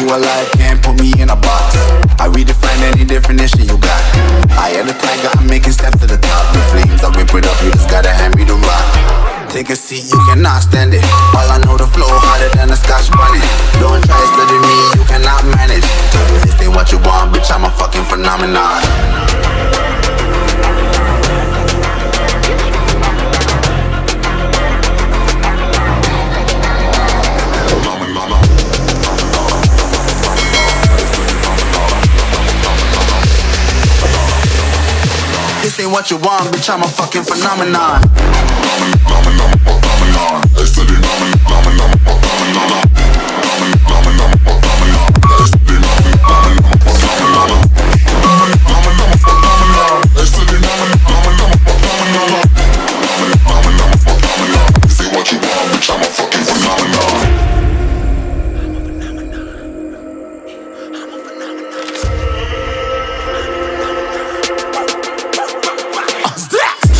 alive, can't put me in a box. I redefine any definition you got. I am the tiger, I'm making steps to the top. The flames, I whip it up, you just gotta hand me the rock. Take a seat, you cannot stand it. All I know, the flow harder than a scotch bunny. Don't try studying me, you cannot manage. This ain't what you want, bitch, I'm a fucking phenomenon. This ain't what you want, bitch, I'm a fucking phenomenon.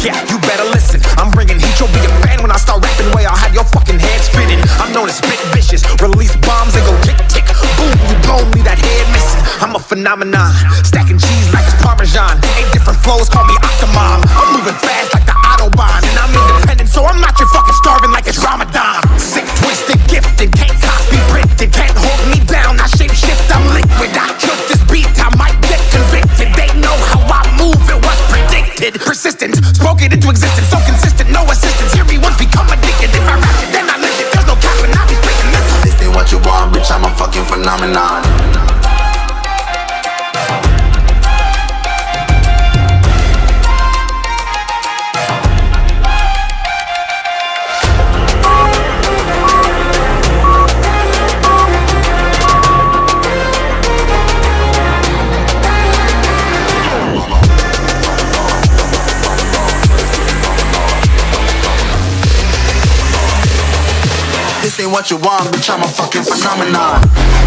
Yeah, you better listen. I'm bringing heat, you'll be a fan when I start rapping. Way I'll have your fucking head spinning. I'm known as spit vicious, release bombs and go tick tick. Boom, you blow me that head missing. I'm a phenomenon, stacking cheese like it's Parmesan. 8 different flows, call me Octomom. I'm moving fast like the Autobahn, and I'm independent, so I'm not your fucking starving like it's Ramadan. Sick, twisted, gifted, can't copy, printed, can't hold me down. I shape shift, I'm liquid. I killed this beat, I might get convicted. They know how I move, it was predicted. Persistent, spoke it into existence, so consistent, no assistance. Hear me once, become addicted. If I rap it, then I live it. There's no cap and I'll be spitting this. This ain't what you want, bitch, I'm a fucking phenomenon. This ain't what you want, bitch, I'm a fucking phenomenon.